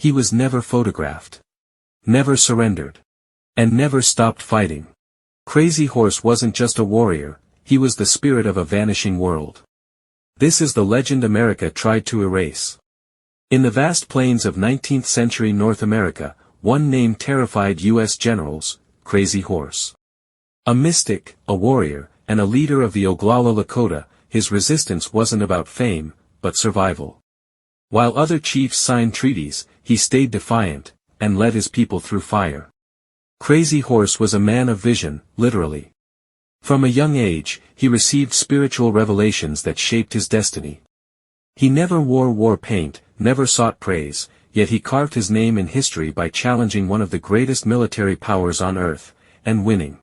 He was never photographed, never surrendered, and never stopped fighting. Crazy Horse wasn't just a warrior, he was the spirit of a vanishing world. This is the legend America tried to erase. In the vast plains of 19th-century North America, one name terrified U.S. generals: Crazy Horse. A mystic, a warrior, and a leader of the Oglala Lakota, his resistance wasn't about fame, but survival. While other chiefs signed treaties, he stayed defiant, and led his people through fire. Crazy Horse was a man of vision, literally. From a young age, he received spiritual revelations that shaped his destiny. He never wore war paint, never sought praise, yet he carved his name in history by challenging one of the greatest military powers on earth, and winning.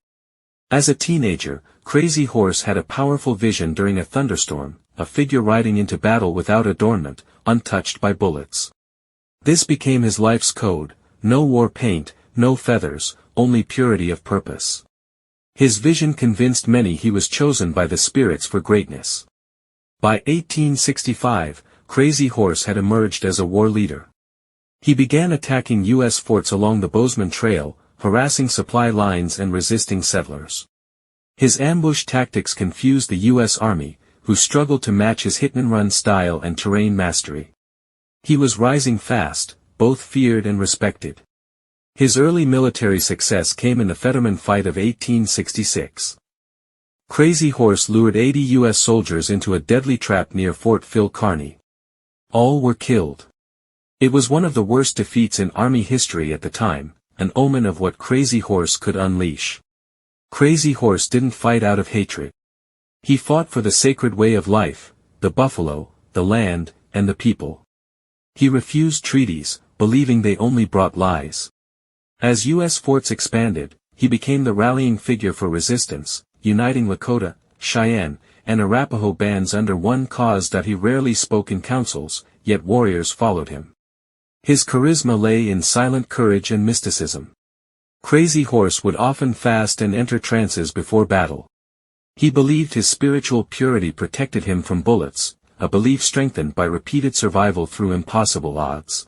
As a teenager, Crazy Horse had a powerful vision during a thunderstorm, a figure riding into battle without adornment, untouched by bullets. This became his life's code: no war paint, no feathers, only purity of purpose. His vision convinced many he was chosen by the spirits for greatness. By 1865, Crazy Horse had emerged as a war leader. He began attacking U.S. forts along the Bozeman Trail, harassing supply lines and resisting settlers. His ambush tactics confused the U.S. Army, who struggled to match his hit-and-run style and terrain mastery. He was rising fast, both feared and respected. His early military success came in the Fetterman Fight of 1866. Crazy Horse lured 80 U.S. soldiers into a deadly trap near Fort Phil Kearny. All were killed. It was one of the worst defeats in Army history at the time, an omen of what Crazy Horse could unleash. Crazy Horse didn't fight out of hatred. He fought for the sacred way of life, the buffalo, the land, and the people. He refused treaties, believing they only brought lies. As U.S. forts expanded, he became the rallying figure for resistance, uniting Lakota, Cheyenne, and Arapaho bands under one cause. That he rarely spoke in councils, yet warriors followed him. His charisma lay in silent courage and mysticism. Crazy Horse would often fast and enter trances before battle. He believed his spiritual purity protected him from bullets, a belief strengthened by repeated survival through impossible odds.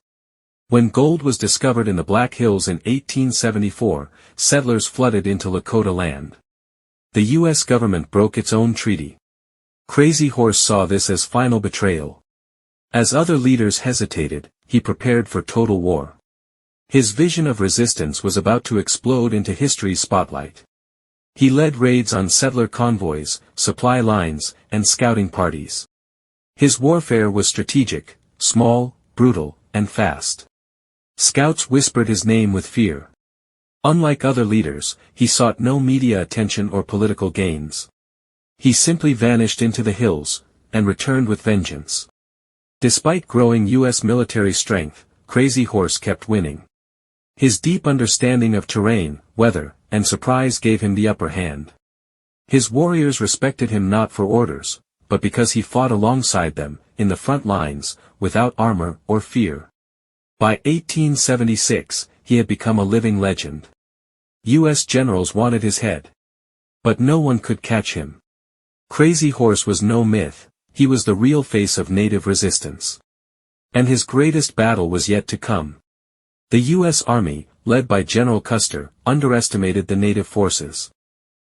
When gold was discovered in the Black Hills in 1874, settlers flooded into Lakota land. The U.S. government broke its own treaty. Crazy Horse saw this as final betrayal. As other leaders hesitated, he prepared for total war. His vision of resistance was about to explode into history's spotlight. He led raids on settler convoys, supply lines, and scouting parties. His warfare was strategic, small, brutal, and fast. Scouts whispered his name with fear. Unlike other leaders, he sought no media attention or political gains. He simply vanished into the hills, and returned with vengeance. Despite growing U.S. military strength, Crazy Horse kept winning. His deep understanding of terrain, weather, and surprise gave him the upper hand. His warriors respected him not for orders, but because he fought alongside them, in the front lines, without armor or fear. By 1876, he had become a living legend. U.S. generals wanted his head. But no one could catch him. Crazy Horse was no myth, he was the real face of native resistance. And his greatest battle was yet to come. The U.S. Army, led by General Custer, underestimated the native forces.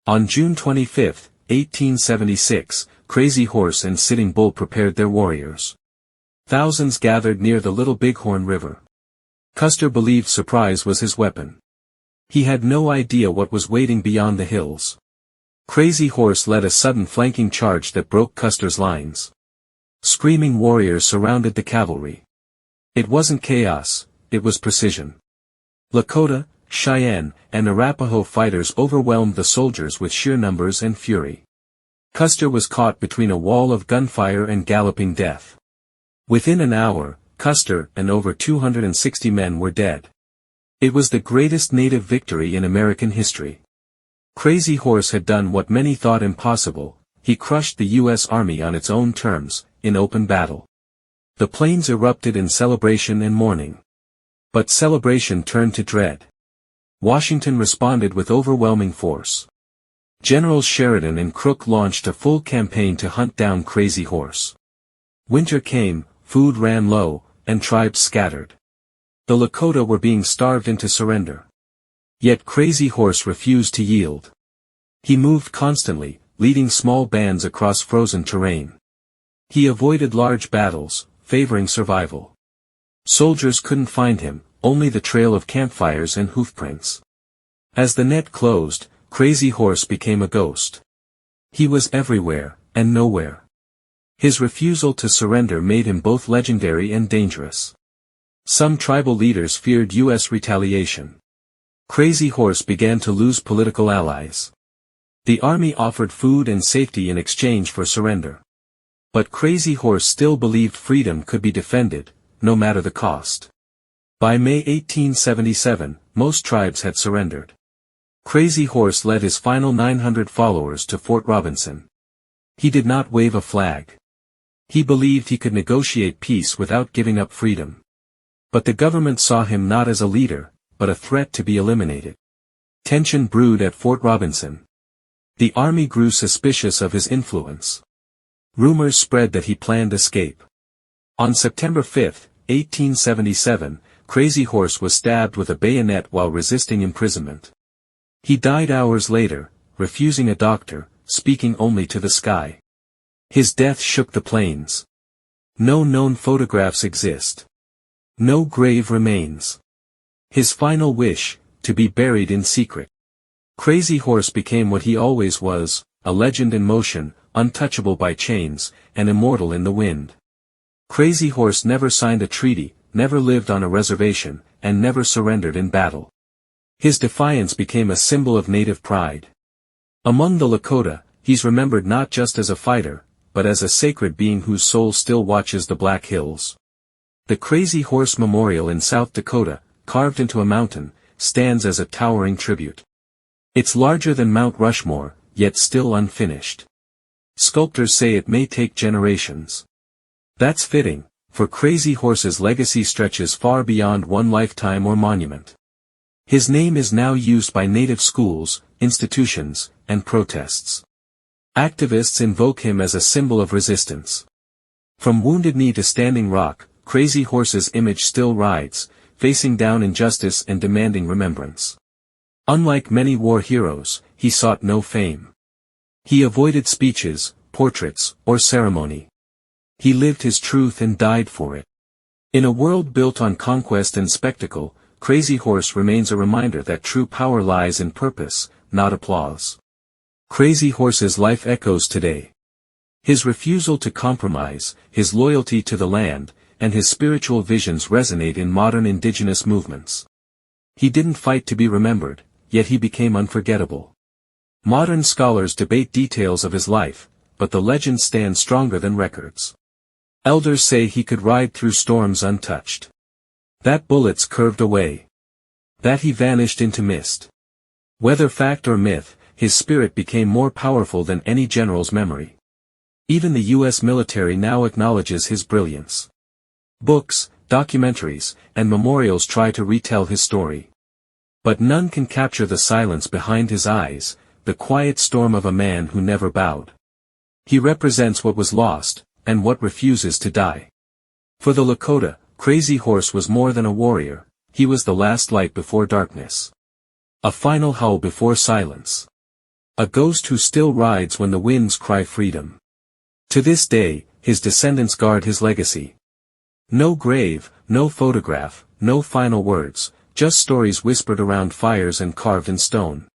On June 25, 1876, Crazy Horse and Sitting Bull prepared their warriors. Thousands gathered near the Little Bighorn River. Custer believed surprise was his weapon. He had no idea what was waiting beyond the hills. Crazy Horse led a sudden flanking charge that broke Custer's lines. Screaming warriors surrounded the cavalry. It wasn't chaos, it was precision. Lakota, Cheyenne, and Arapaho fighters overwhelmed the soldiers with sheer numbers and fury. Custer was caught between a wall of gunfire and galloping death. Within an hour, Custer and over 260 men were dead. It was the greatest native victory in American history. Crazy Horse had done what many thought impossible, he crushed the U.S. Army on its own terms, in open battle. The plains erupted in celebration and mourning. But celebration turned to dread. Washington responded with overwhelming force. Generals Sheridan and Crook launched a full campaign to hunt down Crazy Horse. Winter came, food ran low, and tribes scattered. The Lakota were being starved into surrender. Yet Crazy Horse refused to yield. He moved constantly, leading small bands across frozen terrain. He avoided large battles, favoring survival. Soldiers couldn't find him, only the trail of campfires and hoofprints. As the net closed, Crazy Horse became a ghost. He was everywhere, and nowhere. His refusal to surrender made him both legendary and dangerous. Some tribal leaders feared U.S. retaliation. Crazy Horse began to lose political allies. The army offered food and safety in exchange for surrender. But Crazy Horse still believed freedom could be defended, no matter the cost. By May 1877, most tribes had surrendered. Crazy Horse led his final 900 followers to Fort Robinson. He did not wave a flag. He believed he could negotiate peace without giving up freedom. But the government saw him not as a leader, but a threat to be eliminated. Tension brewed at Fort Robinson. The army grew suspicious of his influence. Rumors spread that he planned escape. On September 5, 1877, Crazy Horse was stabbed with a bayonet while resisting imprisonment. He died hours later, refusing a doctor, speaking only to the sky. His death shook the plains. No known photographs exist. No grave remains. His final wish, to be buried in secret. Crazy Horse became what he always was, a legend in motion, untouchable by chains, and immortal in the wind. Crazy Horse never signed a treaty, never lived on a reservation, and never surrendered in battle. His defiance became a symbol of native pride. Among the Lakota, he's remembered not just as a fighter, but as a sacred being whose soul still watches the Black Hills. The Crazy Horse Memorial in South Dakota, carved into a mountain, stands as a towering tribute. It's larger than Mount Rushmore, yet still unfinished. Sculptors say it may take generations. That's fitting, for Crazy Horse's legacy stretches far beyond one lifetime or monument. His name is now used by native schools, institutions, and protests. Activists invoke him as a symbol of resistance. From Wounded Knee to Standing Rock, Crazy Horse's image still rides, facing down injustice and demanding remembrance. Unlike many war heroes, he sought no fame. He avoided speeches, portraits, or ceremony. He lived his truth and died for it. In a world built on conquest and spectacle, Crazy Horse remains a reminder that true power lies in purpose, not applause. Crazy Horse's life echoes today. His refusal to compromise, his loyalty to the land, and his spiritual visions resonate in modern indigenous movements. He didn't fight to be remembered, yet he became unforgettable. Modern scholars debate details of his life, but the legend stands stronger than records. Elders say he could ride through storms untouched. That bullets curved away. That he vanished into mist. Whether fact or myth, his spirit became more powerful than any general's memory. Even the U.S. military now acknowledges his brilliance. Books, documentaries, and memorials try to retell his story. But none can capture the silence behind his eyes, the quiet storm of a man who never bowed. He represents what was lost, and what refuses to die. For the Lakota, Crazy Horse was more than a warrior, he was the last light before darkness. A final howl before silence. A ghost who still rides when the winds cry freedom. To this day, his descendants guard his legacy. No grave, no photograph, no final words, just stories whispered around fires and carved in stone.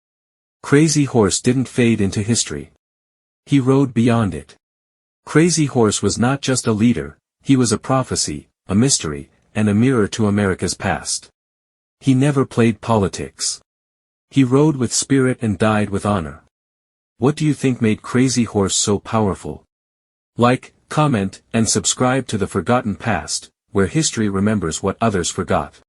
Crazy Horse didn't fade into history. He rode beyond it. Crazy Horse was not just a leader, he was a prophecy, a mystery, and a mirror to America's past. He never played politics. He rode with spirit and died with honor. What do you think made Crazy Horse so powerful? Like, comment, and subscribe to The Forgotten Past, where history remembers what others forgot.